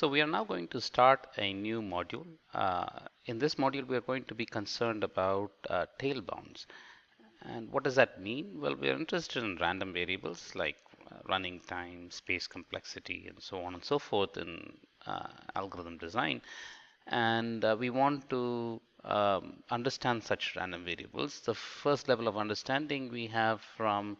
So we are now going to start a new module. In this module, we are going to be concerned about tail bounds. And what does that mean? Well, we are interested in random variables like running time, space complexity, and so on and so forth in algorithm design. And we want to understand such random variables. The first level of understanding we have from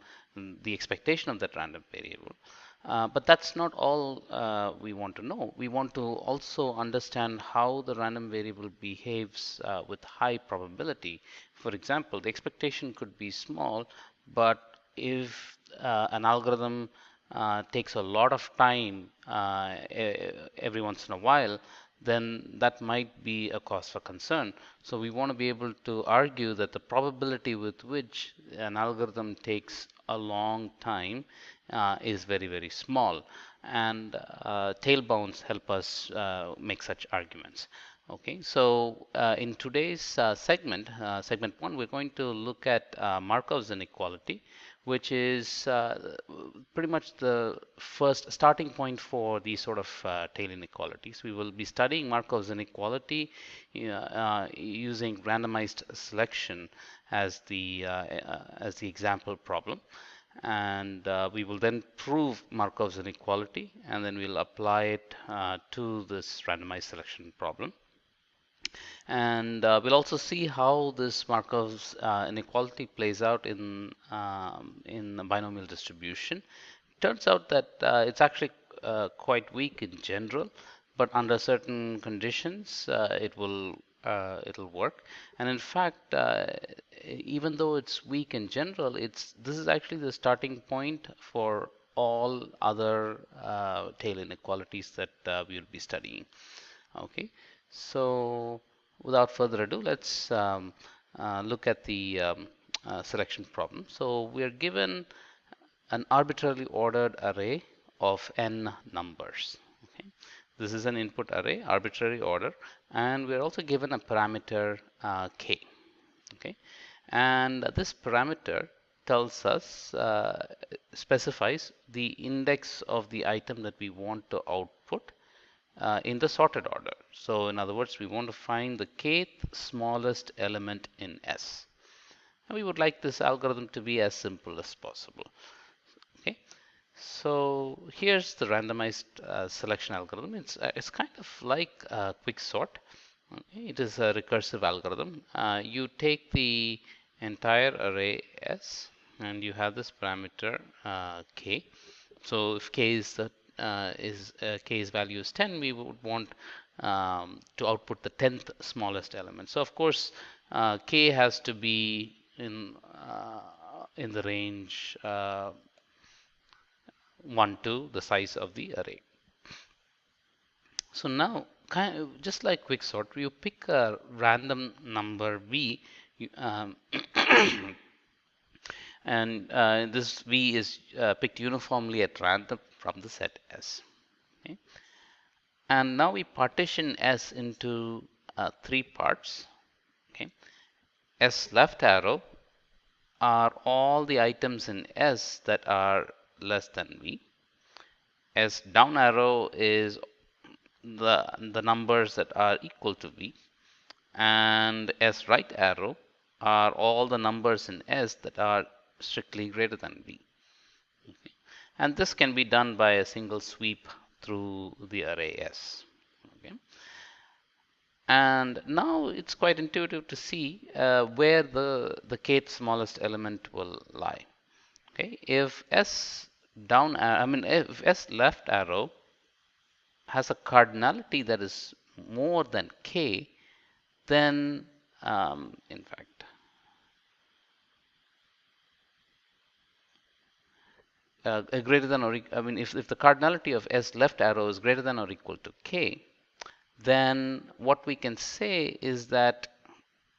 the expectation of that random variable. But that's not all we want to know. We want to also understand how the random variable behaves with high probability. For example, the expectation could be small, but if an algorithm takes a lot of time every once in a while, then that might be a cause for concern. So we want to be able to argue that the probability with which an algorithm takes a long time is very, very small. And tail bounds help us make such arguments. Okay, so in today's segment 1, we're going to look at Markov's inequality, which is pretty much the first starting point for these sort of tail inequalities. We will be studying Markov's inequality using randomized selection as the example problem. And we will then prove Markov's inequality, and then we'll apply it to this randomized selection problem. And we'll also see how this Markov's inequality plays out in a binomial distribution. It turns out that it's actually quite weak in general, but under certain conditions it'll work. And in fact, even though it's weak in general, this is actually the starting point for all other tail inequalities that we'll be studying. Okay, so without further ado, let's look at the selection problem. So we are given an arbitrarily ordered array of n numbers. Okay, this is an input array, arbitrary order, and we're also given a parameter k. Okay, and this parameter tells us specifies the index of the item that we want to output in the sorted order. So in other words, we want to find the kth smallest element in S. And we would like this algorithm to be as simple as possible. Okay, so here's the randomized selection algorithm. It's kind of like quicksort. Okay? It is a recursive algorithm. You take the entire array S, and you have this parameter k. So if k is the k's value is 10, we would want to output the 10th smallest element. So of course, k has to be in the range 1 to the size of the array. So now, just like quicksort, you pick a random number v, and this v is picked uniformly at random from the set S. Okay? And now we partition S into 3 parts. Okay? S left arrow are all the items in S that are less than v. S down arrow is the numbers that are equal to v. And S right arrow are all the numbers in S that are strictly greater than v. Okay. And this can be done by a single sweep through the array S. Okay. And now it's quite intuitive to see where the kth smallest element will lie. Okay, if S left arrow has a cardinality that is more than k, then in fact greater than or if the cardinality of S left arrow is greater than or equal to k, then what we can say is that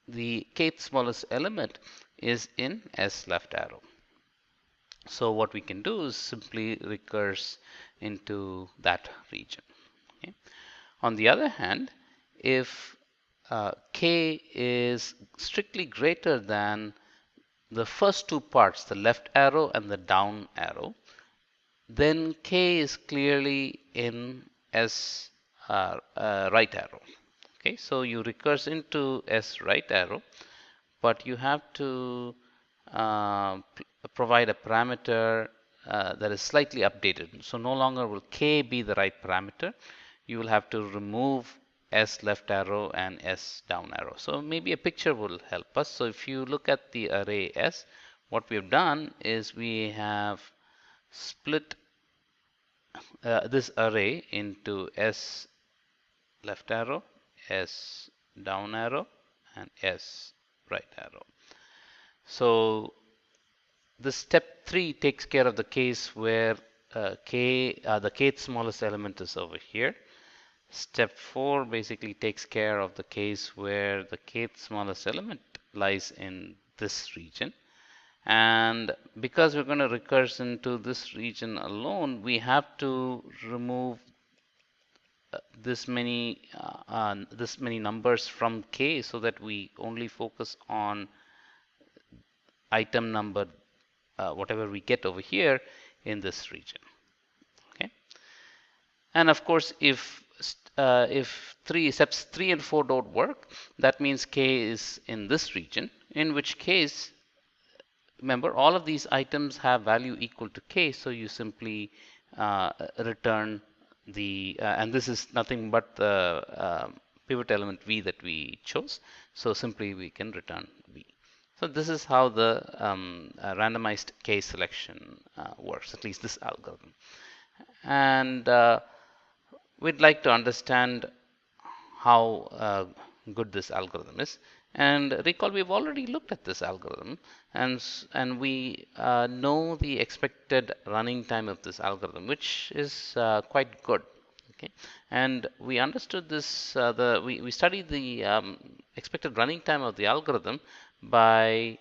the kth smallest element is in S left arrow. So what we can do is simply recurse into that region. Okay. On the other hand, if k is strictly greater than the first 2 parts, the left arrow and the down arrow, then k is clearly in S right arrow. Okay, so you recurse into S right arrow, but you have to provide a parameter that is slightly updated. So no longer will K be the right parameter. You will have to remove S left arrow and S down arrow. So maybe a picture will help us. So if you look at the array S, what we have done is we have split this array into S left arrow, S down arrow, and S right arrow. So this step 3 takes care of the case where the kth smallest element is over here. Step 4 basically takes care of the case where the kth smallest element lies in this region. And because we're going to recurse into this region alone, we have to remove this many numbers from K so that we only focus on item number whatever we get over here in this region. Okay, and of course if steps 3 and 4 don't work, that means K is in this region, in which case remember all of these items have value equal to K, so you simply return the and this is nothing but the pivot element V that we chose, so simply we can return V. So this is how the randomized case selection works, at least this algorithm. And we'd like to understand how good this algorithm is. And recall, we've already looked at this algorithm, and we know the expected running time of this algorithm, which is quite good. Okay, and we understood this. We studied the expected running time of the algorithm by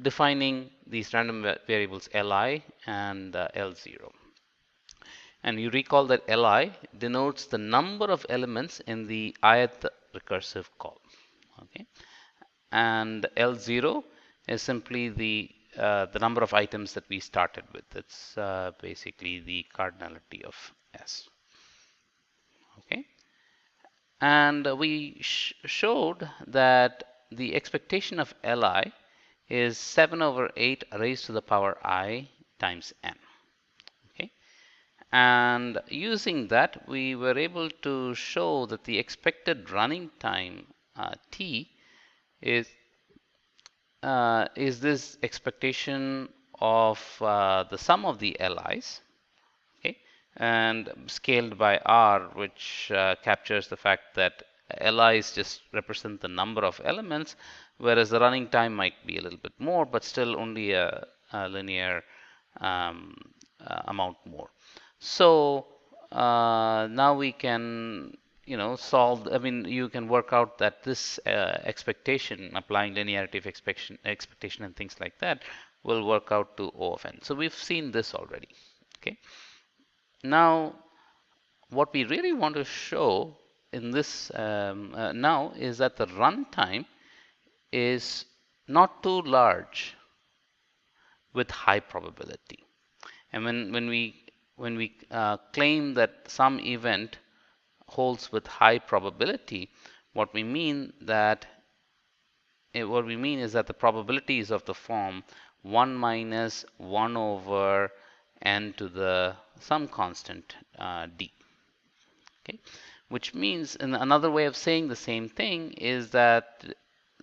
defining these random variables Li and L0. And you recall that Li denotes the number of elements in the ith recursive call. Okay, and L0 is simply the number of items that we started with. It's basically the cardinality of S. Okay, and we showed that the expectation of Li is 7 over 8 raised to the power I times n. Okay, and using that, we were able to show that the expected running time t is this expectation of the sum of the Li's, okay, and scaled by R, which captures the fact that Li's just represent the number of elements, whereas the running time might be a little bit more, but still only a linear amount more. So now we can solve. I mean, you can work out that this expectation, applying linearity of expectation and things like that, will work out to O of n. So we've seen this already. Okay. Now, what we really want to show in this now is that the runtime is not too large with high probability. And when we claim that some event holds with high probability, what we mean is that the probability is of the form 1 minus 1 over n to the some constant d. Okay, which means, and another way of saying the same thing is that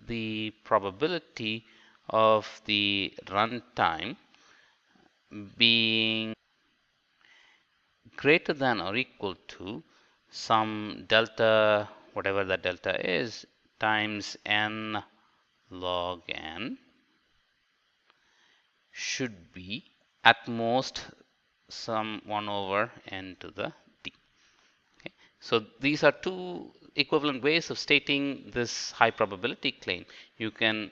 the probability of the runtime being greater than or equal to some delta, whatever that delta is, times n log n should be at most some 1 over n to the d. Okay. So these are two equivalent ways of stating this high probability claim. You can,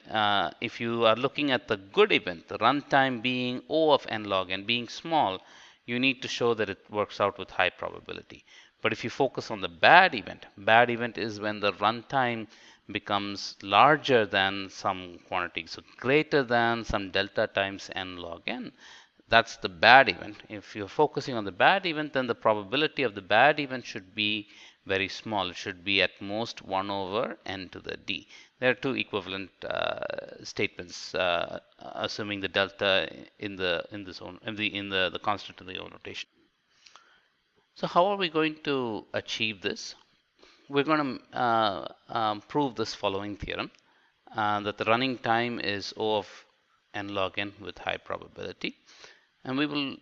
if you are looking at the good event, the runtime being O of n log n being small, you need to show that it works out with high probability. But if you focus on the bad event is when the runtime becomes larger than some quantity, so greater than some delta times n log n, that's the bad event. If you're focusing on the bad event, then the probability of the bad event should be very small. It should be at most 1 over n to the d. There are two equivalent statements, assuming the delta in the zone the constant in the zone notation. So how are we going to achieve this? We're going to prove this following theorem, that the running time is O of n log n with high probability. And we will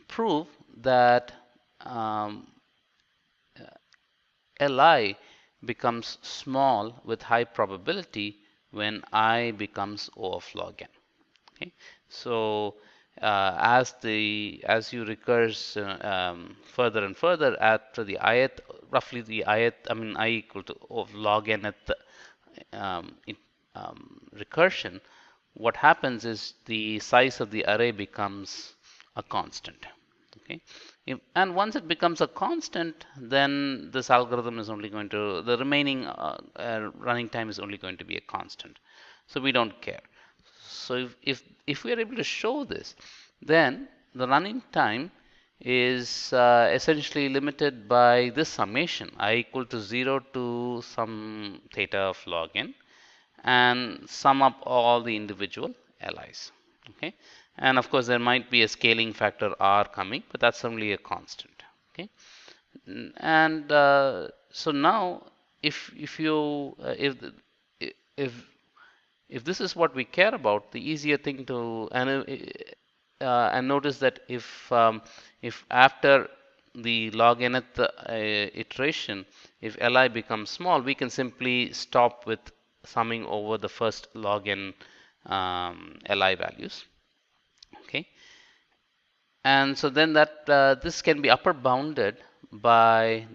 prove that Li becomes small with high probability when I becomes O of log n. Okay, so as you recurse further and further after the ith, roughly the ith, I mean I equal to O of log n at the recursion, what happens is the size of the array becomes a constant. Okay, and once it becomes a constant, then this algorithm is only going to, the remaining running time is only going to be a constant. So we don't care. So if we are able to show this, then the running time is essentially limited by this summation, I equal to 0 to some theta of log n, and sum up all the individual LIs. Okay, and of course there might be a scaling factor r coming, but that's only a constant. Okay, and so now if you if this is what we care about, the easier thing to and notice that if after the log nth iteration, if Li becomes small, we can simply stop with summing over the first log n Li values. Okay, and so then that this can be upper bounded by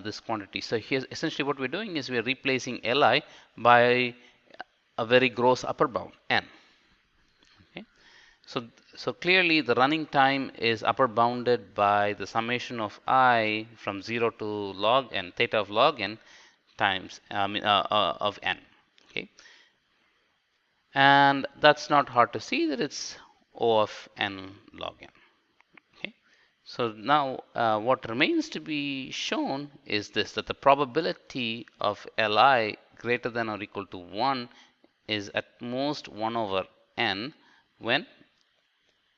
this quantity. So here essentially what we're doing is we're replacing Li by a very gross upper bound n. Okay, so clearly the running time is upper bounded by the summation of I from 0 to log n, theta of log n times of n. Okay, and that's not hard to see that it's O of n log n. Okay, so now what remains to be shown is this, that the probability of Li greater than or equal to 1 is at most 1 over n when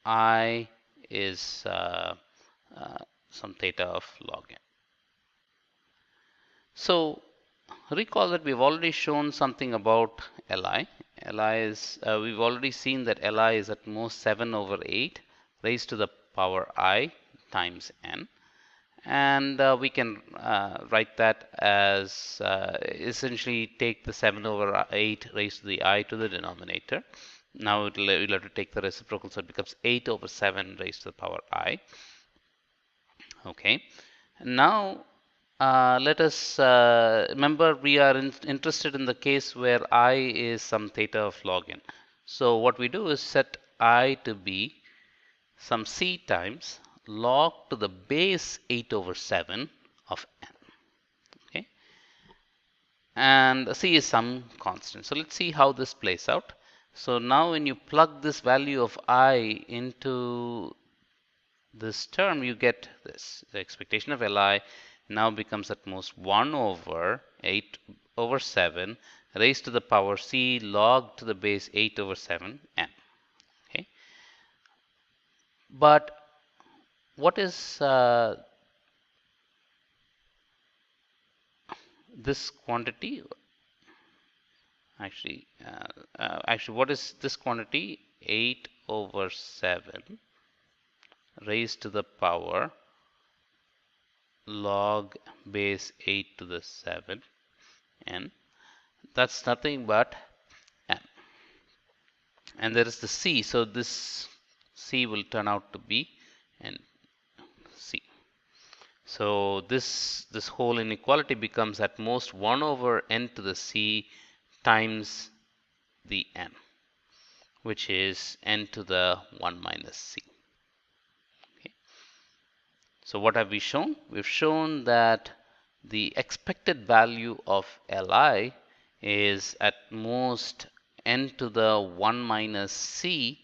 I is some theta of log n. So recall that we've already shown something about Li. Li is, we've already seen that Li is at most 7 over 8 raised to the power I times n. And we can write that as essentially take the 7 over 8 raised to the I to the denominator. Now we'll have to take the reciprocal, so it becomes 8 over 7 raised to the power I. Okay, now let us remember we are interested in the case where I is some theta of log n. So what we do is set I to be some c times log to the base 8 over 7 of n. Okay, and c is some constant. So let's see how this plays out. So now when you plug this value of I into this term, you get this. The expectation of Li now becomes at most 1 over 8 over 7 raised to the power c log to the base 8 over 7 n. Okay, but what is this quantity? Actually, what is this quantity? 8 over 7 raised to the power log base 8 to the 7 n. That's nothing but n. And there is the c, so this c will turn out to be n c. So this whole inequality becomes at most 1 over n to the c times the n, which is n to the 1 minus c. Okay. So what have we shown? We've shown that the expected value of Li is at most n to the 1 minus c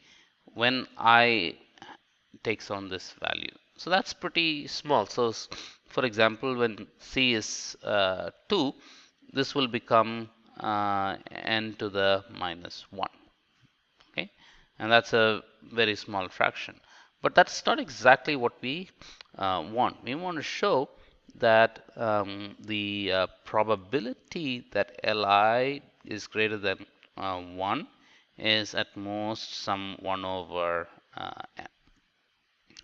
when I takes on this value. So that's pretty small. So for example, when c is 2, this will become n to the minus 1. Okay, and that's a very small fraction. But that's not exactly what we want. We want to show that the probability that Li is greater than 1 is at most some 1 over n.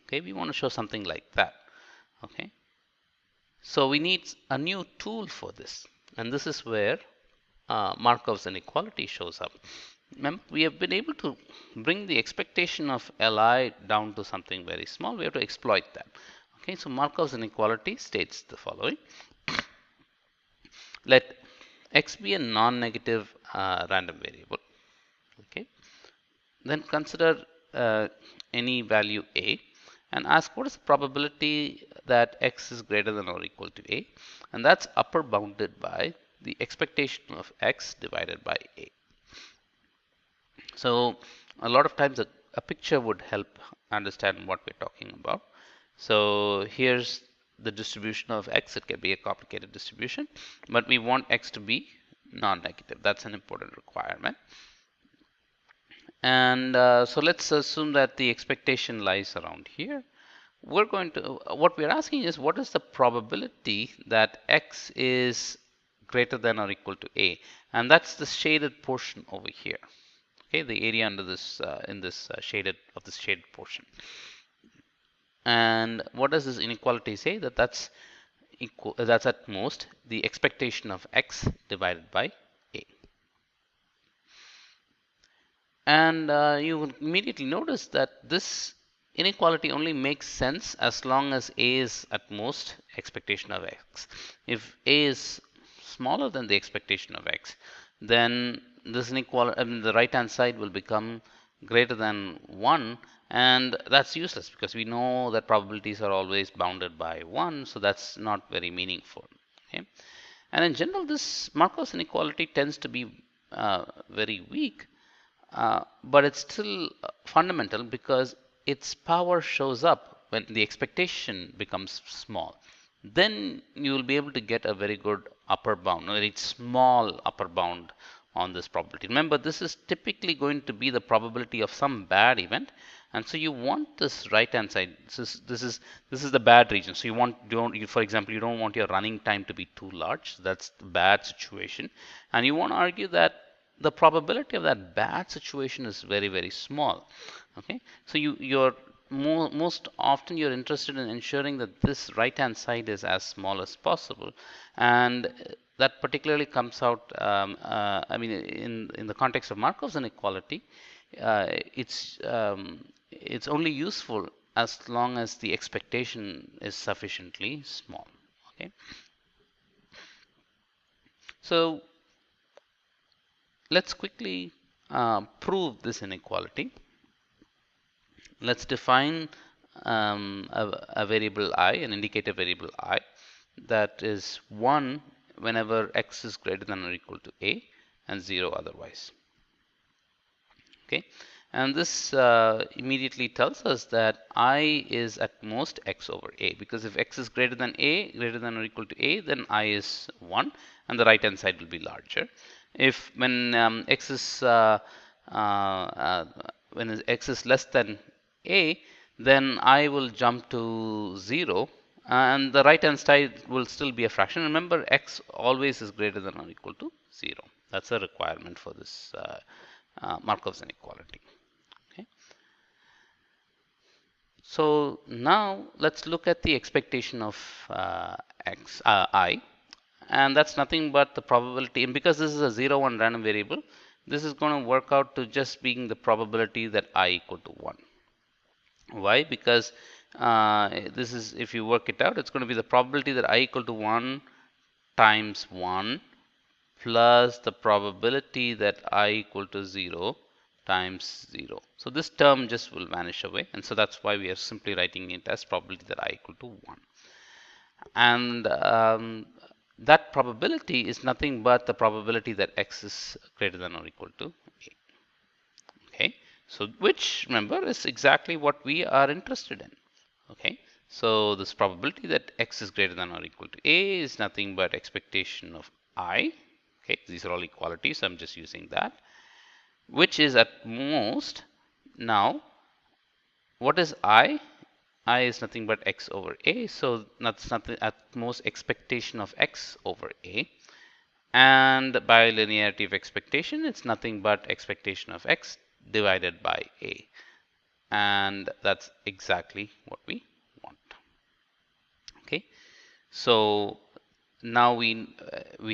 Okay, we want to show something like that. Okay, so we need a new tool for this, and this is where Markov's inequality shows up. Remember, we have been able to bring the expectation of Li down to something very small. We have to exploit that. Okay, so Markov's inequality states the following. Let x be a non-negative random variable. Okay, then consider any value a and ask what is the probability that x is greater than or equal to a, and that's upper bounded by the expectation of x divided by a. So a lot of times a picture would help understand what we're talking about. So here's the distribution of x. It can be a complicated distribution, but we want x to be non-negative. That's an important requirement. And so let's assume that the expectation lies around here. We're going to, what we're asking is, what is the probability that x is greater than or equal to a? And that's the shaded portion over here. Okay, the area under this in this shaded portion. And what does this inequality say? That that's equal. That's at most the expectation of x divided by a. And you will immediately notice that this inequality only makes sense as long as a is at most expectation of x. If a is smaller than the expectation of x, then this inequality, the right hand side will become greater than 1, and that's useless because we know that probabilities are always bounded by 1, so that's not very meaningful. Okay? And in general, this Markov's inequality tends to be very weak, but it's still fundamental because its power shows up when the expectation becomes small. Then you will be able to get a very good upper bound, a very small upper bound on this probability. Remember, this is typically going to be the probability of some bad event, and so you want this right hand side. This is the bad region. So for example, you don't want your running time to be too large. That's the bad situation, and you want to argue that the probability of that bad situation is very, very small. Okay, so you're most often you're interested in ensuring that this right hand side is as small as possible, and that particularly comes out I mean in the context of Markov's inequality, it's only useful as long as the expectation is sufficiently small. Okay, so let's quickly prove this inequality. Let's define a variable I, an indicator variable I, that is 1 whenever x is greater than or equal to a and 0 otherwise. Okay, and this immediately tells us that I is at most x over a, because if x is greater than or equal to a, then I is 1 and the right hand side will be larger. If when x is when x is less than a, then I will jump to 0 and the right hand side will still be a fraction. Remember, x always is greater than or equal to 0. That's a requirement for this Markov's inequality. Okay. So now let's look at the expectation of I, and that's nothing but the probability. And because this is a 0-1 random variable, this is going to work out to just being the probability that I equal to 1. Why? Because this is, if you work it out, it's going to be the probability that I equal to 1 times 1 plus the probability that I equal to 0 times 0. So this term just will vanish away, and so that's why we are simply writing it as probability that I equal to 1. And that probability is nothing but the probability that x is greater than or equal to a. Okay, So which, remember, is exactly what we are interested in. Okay, so this probability that x is greater than or equal to a is nothing but expectation of I. Okay, these are all equalities, so I'm just using that, which is at most, now what is I? I is nothing but x over a, so that's nothing at most expectation of x over a. And by linearity of expectation, it's nothing but expectation of x divided by a. And that's exactly what we want. Okay, so now we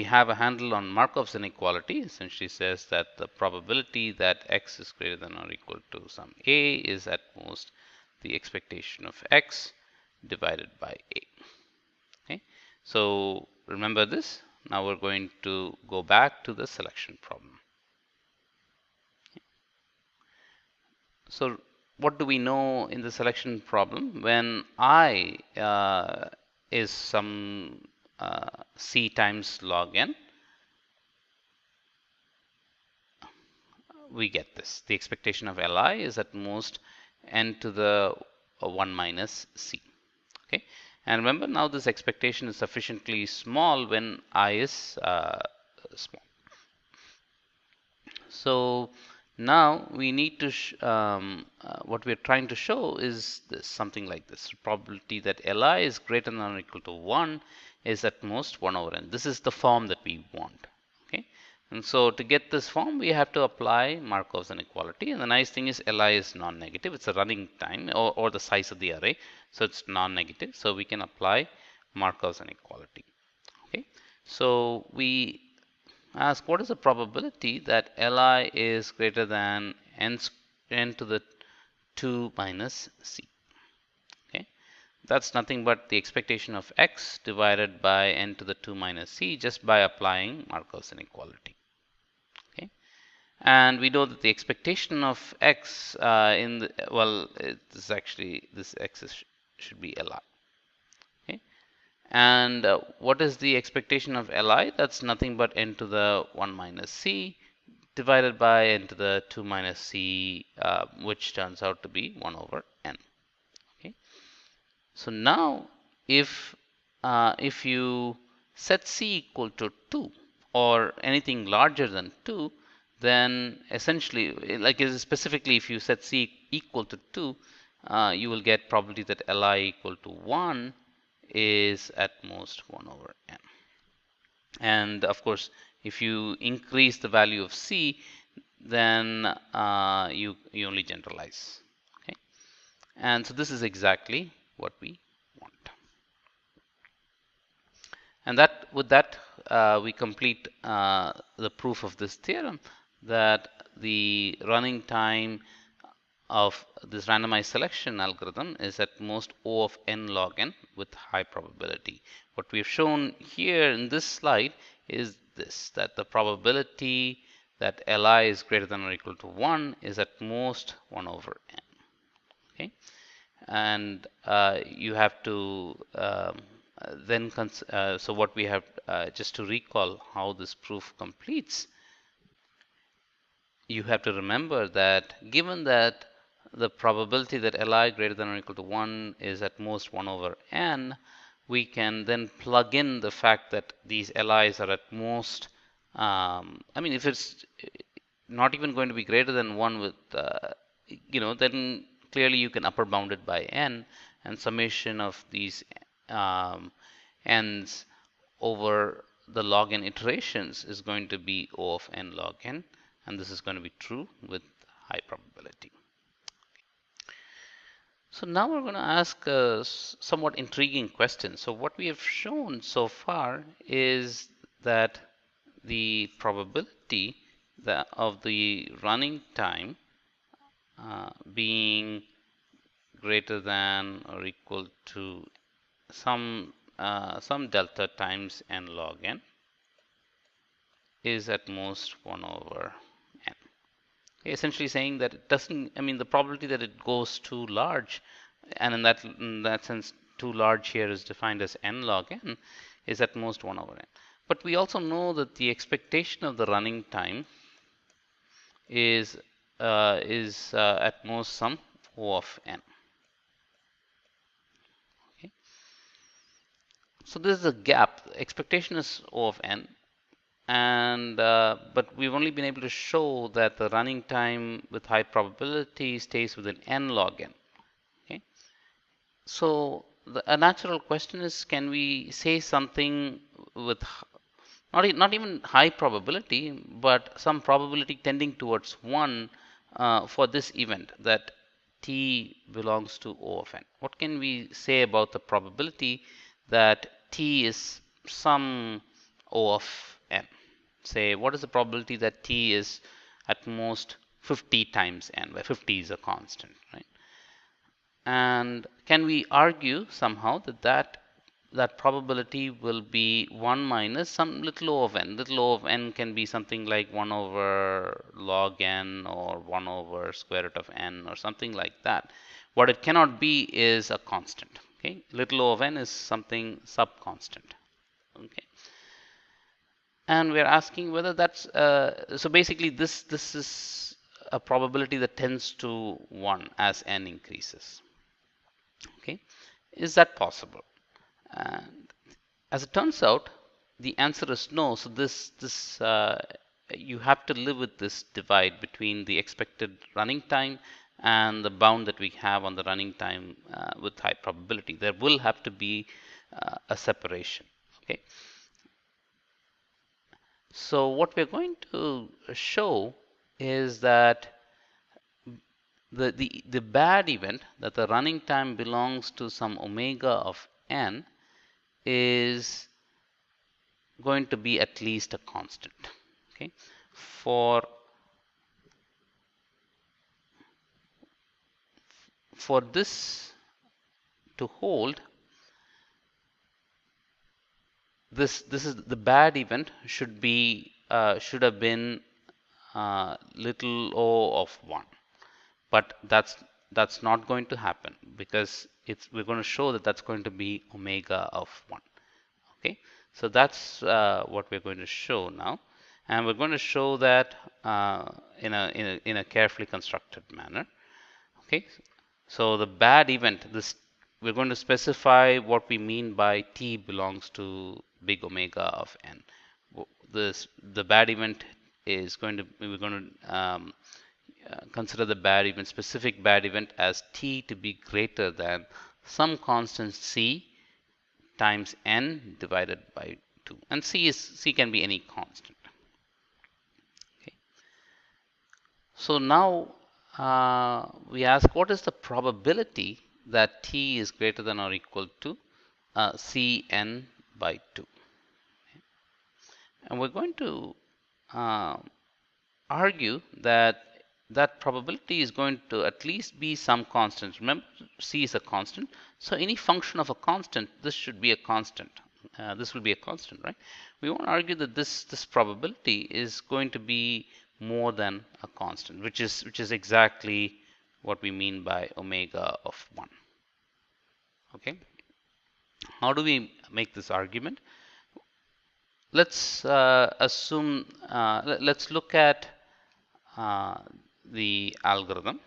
have a handle on Markov's inequality. Essentially says that the probability that x is greater than or equal to some a is at most the expectation of x divided by a. Okay, so remember this. Now we're going to go back to the selection problem. So what do we know in the selection problem? When I is some c times log n, we get this. The expectation of Li is at most n to the 1 minus c. Okay, and remember now this expectation is sufficiently small when I is small. So now we need to what we're trying to show is this, something like this. Probability that Li is greater than or equal to 1 is at most 1 over n. This is the form that we want. Okay, and so to get this form, we have to apply Markov's inequality. And the nice thing is Li is non-negative. It's a running time or the size of the array, so it's non-negative. So we can apply Markov's inequality. Okay, so we ask what is the probability that Li is greater than n to the 2 minus c. Okay, that's nothing but the expectation of x divided by n to the 2 minus c just by applying Markov's inequality. Okay, and we know that the expectation of x in the, well, it's actually this x should be Li. Okay, and what is the expectation of Li? That's nothing but n to the 1 minus c divided by n to the 2 minus c, which turns out to be 1 over n. Okay, so now if you set c equal to 2 or anything larger than 2, then essentially, like specifically if you set c equal to 2, you will get probability that Li equal to 1 is at most 1 over n. And of course, if you increase the value of c, then you only generalize. Okay, and so this is exactly what we want. And that with that we complete the proof of this theorem, that the running time of this randomized selection algorithm is at most O of n log n with high probability. What we have shown here in this slide is this, that the probability that Li is greater than or equal to 1 is at most 1 over n. Okay, and you have to then so what we have, just to recall how this proof completes, you have to remember that given that the probability that Li greater than or equal to 1 is at most 1 over n, we can then plug in the fact that these Li's are at most, I mean, if it's not even going to be greater than 1 with, then clearly you can upper bound it by n, and summation of these n's over the log n iterations is going to be O of n log n, and this is going to be true with high probability. So now we're going to ask a somewhat intriguing question. So what we have shown so far is that the probability of the running time being greater than or equal to some delta times n log n is at most 1 over n. Essentially saying that it doesn't, I mean, the probability that it goes too large, and in that sense, too large here is defined as n log n, is at most 1 over n. But we also know that the expectation of the running time is is at most some O of n. Okay. So this is a gap. Expectation is O of n, and but we've only been able to show that the running time with high probability stays within n log n. Okay. So a natural question is, can we say something with not even high probability, but some probability tending towards 1 for this event that t belongs to O of n? What can we say about the probability that t is some O of n? Say, what is the probability that t is at most 50 times n, where 50 is a constant, right? And can we argue somehow that probability will be 1 minus some little o of n. Little o of n can be something like 1 over log n or 1 over square root of n or something like that. What it cannot be is a constant. Okay, little o of n is something sub-constant. Okay, and we're asking whether that's so basically this is a probability that tends to 1 as n increases. Okay, is that possible? And as it turns out, the answer is no. So this you have to live with this divide between the expected running time and the bound that we have on the running time with high probability. There will have to be a separation. Okay. So what we're going to show is that the bad event, that the running time belongs to some omega of n, is going to be at least a constant. Okay, for this to hold, this is the bad event should be should have been little o of 1, but that's not going to happen because we're going to show that that's going to be omega of 1. Okay, so that's what we're going to show now, and we're going to show that in a carefully constructed manner. Okay, so the bad event, this we're going to specify what we mean by t belongs to big omega of n. The bad event is going to we're going to consider the bad event, specific bad event, as t to be greater than some constant c times n divided by 2, and c can be any constant. Okay. So now we ask, what is the probability that t is greater than or equal to cn by 2? Okay. And we're going to argue that that probability is going to at least be some constant. Remember, c is a constant, so any function of a constant, this should be a constant. This will be a constant, right? We want to argue that this probability is going to be more than a constant, which is exactly what we mean by omega of 1. Okay, how do we make this argument? Let's assume let's look at the algorithm,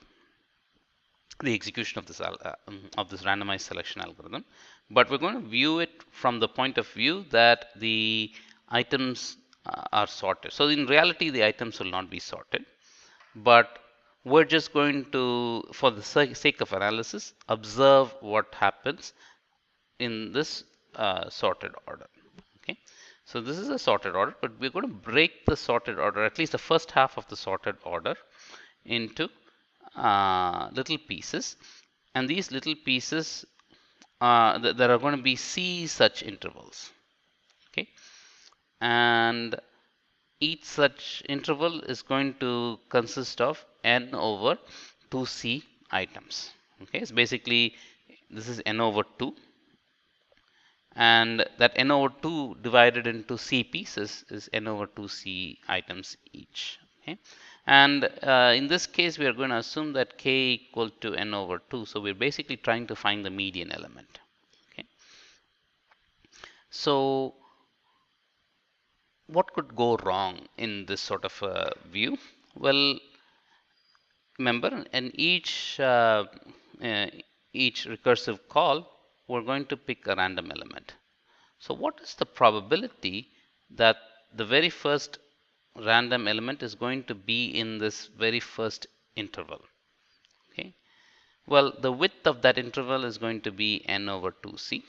the execution of this randomized selection algorithm, but we're going to view it from the point of view that the items are sorted. So in reality, the items will not be sorted, but we're just going to, for the sake of analysis, observe what happens in this sorted order. Okay, so this is a sorted order, but we're going to break the sorted order, at least the first half of the sorted order, into little pieces, and these little pieces there are going to be c such intervals. Okay, and each such interval is going to consist of n over 2c items. Okay, so basically this is n over 2, and that n over 2 divided into c pieces is n over 2c items each. Okay, and in this case we are going to assume that k equal to n over 2, so we're basically trying to find the median element. Okay, so what could go wrong in this sort of a view? Well, remember, in each recursive call, we're going to pick a random element. So what is the probability that the very first random element is going to be in this very first interval? Okay. Well, the width of that interval is going to be n over 2c.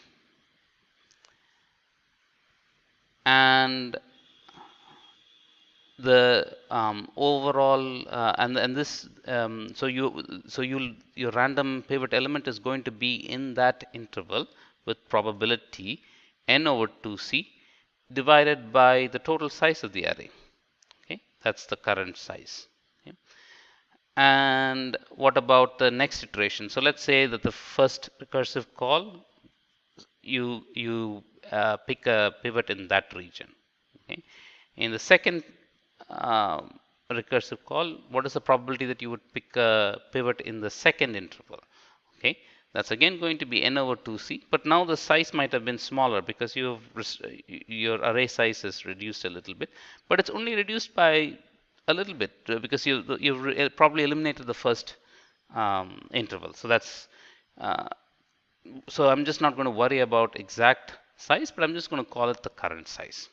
And the overall and this your random pivot element is going to be in that interval with probability n over 2c divided by the total size of the array. Okay, that's the current size. Okay. And what about the next iteration? So let's say that the first recursive call you pick a pivot in that region. Okay. In the second recursive call, what is the probability that you would pick a pivot in the second interval? Okay, that's again going to be n over 2c, but now the size might have been smaller because your array size is reduced a little bit, but it's only reduced by a little bit because you've probably eliminated the first interval. So that's so I'm just not going to worry about exact size, but I'm just going to call it the current size.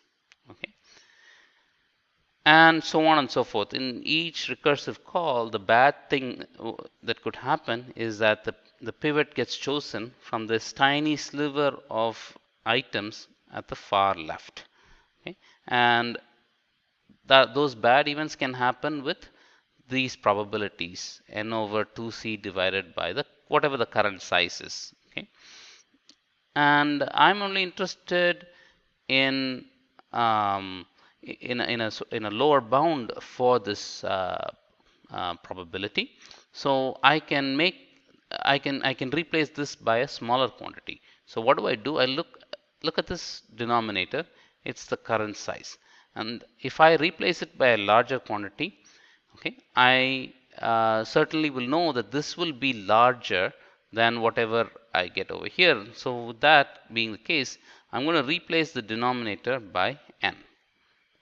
Okay. And so on and so forth. In each recursive call, the bad thing that could happen is that the pivot gets chosen from this tiny sliver of items at the far left. Okay? And those bad events can happen with these probabilities, n over 2c divided by the whatever the current size is. Okay? And I'm only interested in in a lower bound for this probability. So I can replace this by a smaller quantity. So what do? I look at this denominator. It's the current size, and if I replace it by a larger quantity, okay, I certainly will know that this will be larger than whatever I get over here. So with that being the case, I'm going to replace the denominator by n,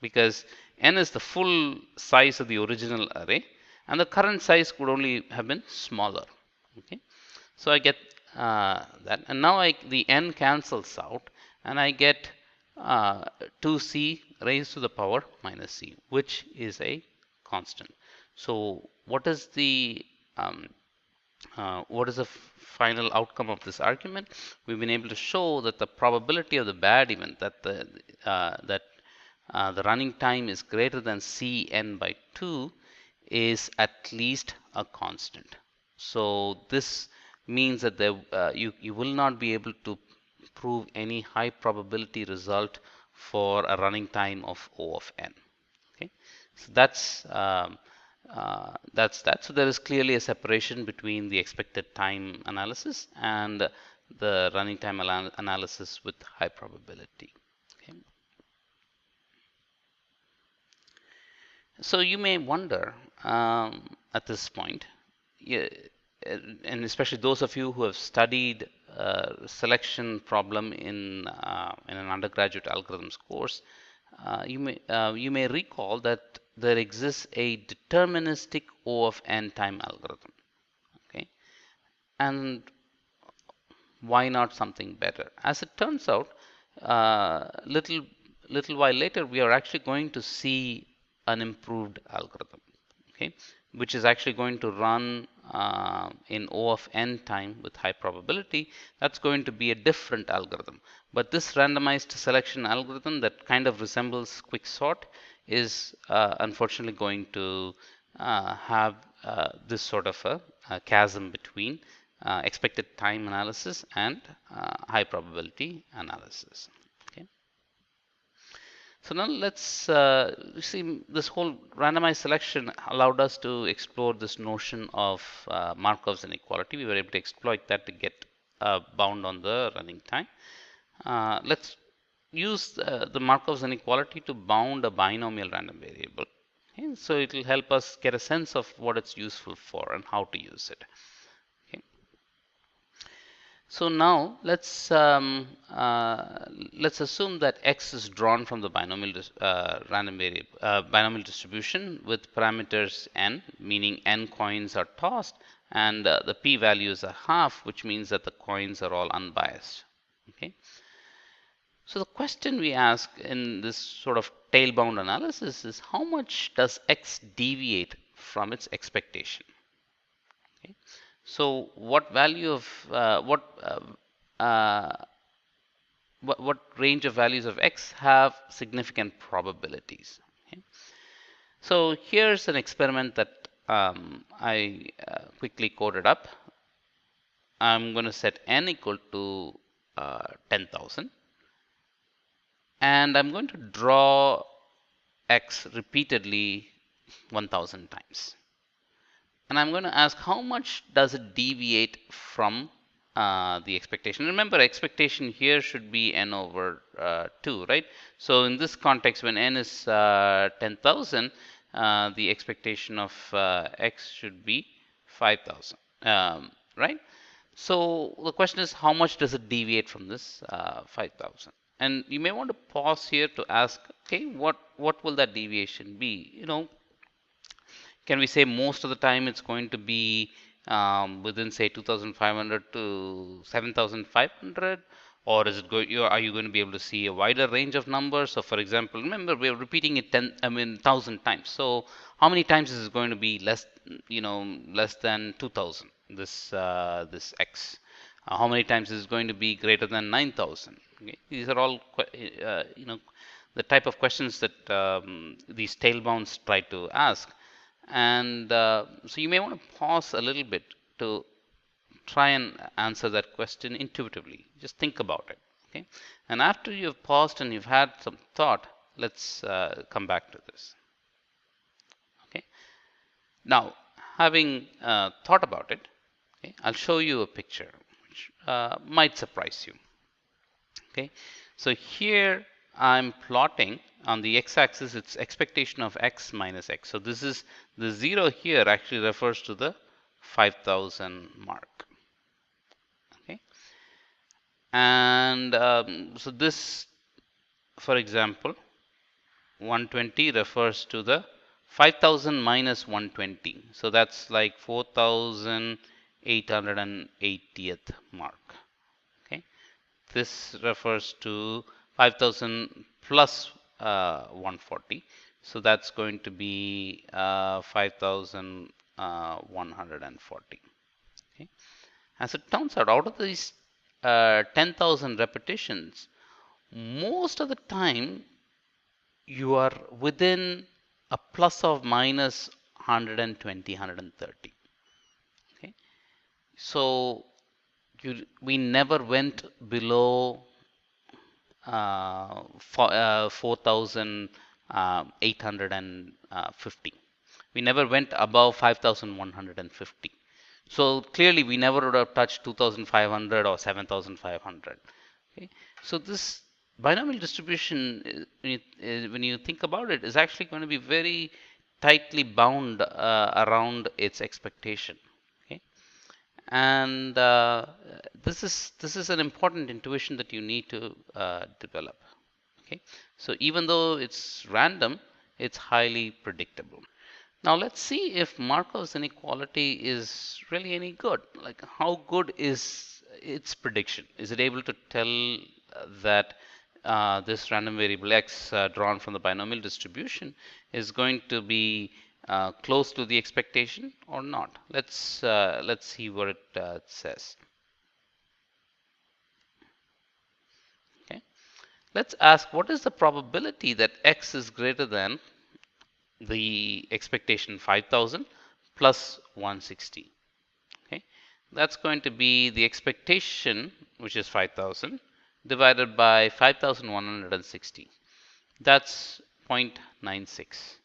because n is the full size of the original array and the current size could only have been smaller. Okay, so I get that, and now the n cancels out and I get 2c raised to the power minus c, which is a constant. So what is the final outcome of this argument? We've been able to show that the probability of the bad event, that the running time is greater than Cn by 2, is at least a constant. So this means that you will not be able to prove any high probability result for a running time of O of n. Okay, so that's that. So there is clearly a separation between the expected time analysis and the running time analysis with high probability. Okay. So you may wonder at this point, and especially those of you who have studied selection problem in an undergraduate algorithms course, you may recall that there exists a deterministic O of n time algorithm. Okay, and why not something better? As it turns out, little while later, we are actually going to see an improved algorithm, okay, which is actually going to run in O of n time with high probability. That's going to be a different algorithm. But this randomized selection algorithm that kind of resembles quicksort is unfortunately going to have this sort of a chasm between expected time analysis and high probability analysis. Okay. So now let's see, this whole randomized selection allowed us to explore this notion of Markov's inequality. We were able to exploit that to get a bound on the running time. Let's use the Markov's inequality to bound a binomial random variable. Okay, so it will help us get a sense of what it's useful for and how to use it. Okay. So now let's assume that x is drawn from the binomial distribution with parameters n, meaning n coins are tossed, and the p-value is a half, which means that the coins are all unbiased. Okay. So the question we ask in this sort of tail-bound analysis is how much does x deviate from its expectation? Okay. So what value of what range of values of x have significant probabilities? Okay. So here's an experiment that I quickly coded up. I'm going to set n equal to 10,000, and I'm going to draw x repeatedly 1,000 times. And I'm going to ask how much does it deviate from the expectation. Remember, expectation here should be n over 2, right? So in this context, when n is 10,000, the expectation of x should be 5,000, right? So the question is, how much does it deviate from this 5,000? And you may want to pause here to ask, okay, what will that deviation be? Can we say most of the time it's going to be within, say, 2,500 to 7,500? Or is it are you going to be able to see a wider range of numbers? So for example, remember we're repeating it 1,000 times. So how many times is it going to be less than 2,000, this x? How many times is it going to be greater than 9,000? Okay. These are all the type of questions that these tail bounds try to ask. And so you may want to pause a little bit to try and answer that question intuitively. Just think about it. Okay. And after you've paused and you've had some thought, let's come back to this. Okay. Now, having thought about it, okay, I'll show you a picture which might surprise you. Okay. So here I'm plotting on the x-axis, it's expectation of x minus x. So this is the 0 here actually refers to the 5,000 mark. Okay. And so this, for example, 120 refers to the 5,000 minus 120. So that's like 4,880th mark. Okay. This refers to 5,000 plus 140. So that's going to be 5,140. Okay. As it turns out of these 10,000 repetitions, most of the time you are within a plus of minus 120, 130. Okay. So we never went below 4,850. We never went above 5,150. So clearly we never would have touched 2,500 or 7,500. Okay. So this binomial distribution, when you think about it, is actually going to be very tightly bound around its expectation. Okay. And this is an important intuition that you need to develop. Okay. So even though it's random, it's highly predictable. Now let's see if Markov's inequality is really any good. Like, how good is its prediction? Is it able to tell that this random variable x drawn from the binomial distribution is going to be close to the expectation or not? Let's see what it says. Okay, let's ask what is the probability that x is greater than the expectation 5,000 plus 160. Okay, that's going to be the expectation, which is 5,000, divided by 5,160. That's 0.96.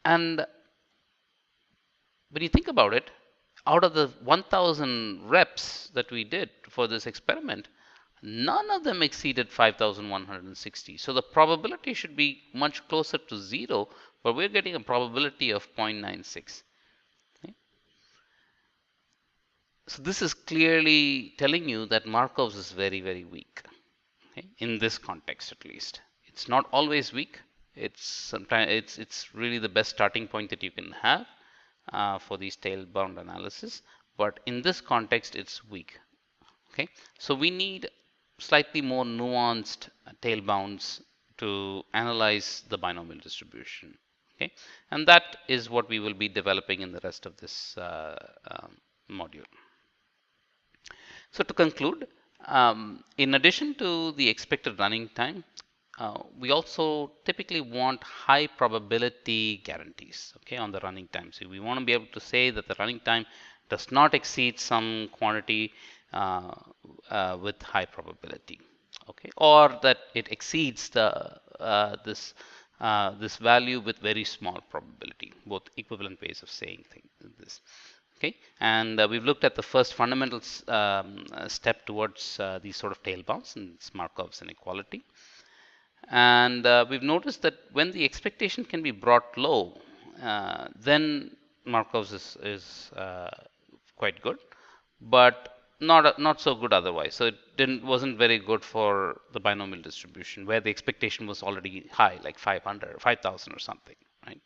And when you think about it, out of the 1,000 reps that we did for this experiment, none of them exceeded 5,160. So the probability should be much closer to 0, but we're getting a probability of 0.96. Okay. So this is clearly telling you that Markov's is very, very weak. Okay? In this context, at least, it's not always weak. It's sometimes it's really the best starting point that you can have for these tail-bound analysis. But in this context, it's weak. Okay, so we need slightly more nuanced tail bounds to analyze the binomial distribution. Okay, and that is what we will be developing in the rest of this module. So to conclude, in addition to the expected running time, we also typically want high probability guarantees, okay, on the running time. So we want to be able to say that the running time does not exceed some quantity uh, with high probability, okay, or that it exceeds this value with very small probability. Both equivalent ways of saying this. Okay, and we've looked at the first fundamental step towards these sort of tail bounds, and it's Markov's inequality. And we've noticed that when the expectation can be brought low, then Markov's is quite good, but not so good otherwise. So it wasn't very good for the binomial distribution where the expectation was already high, like 500, 5,000 or something, right?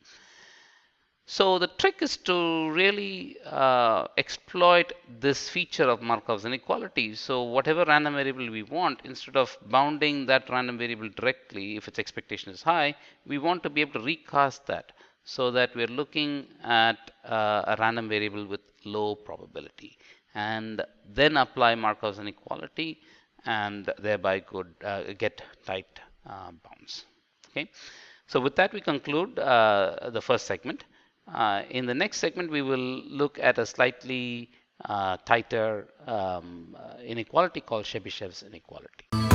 So the trick is to really exploit this feature of Markov's inequality. So whatever random variable we want, instead of bounding that random variable directly, if its expectation is high, we want to be able to recast that so that we're looking at a random variable with low probability and then apply Markov's inequality and thereby could get tight bounds. Okay. So with that, we conclude the first segment. In the next segment, we will look at a slightly tighter inequality called Chebyshev's inequality.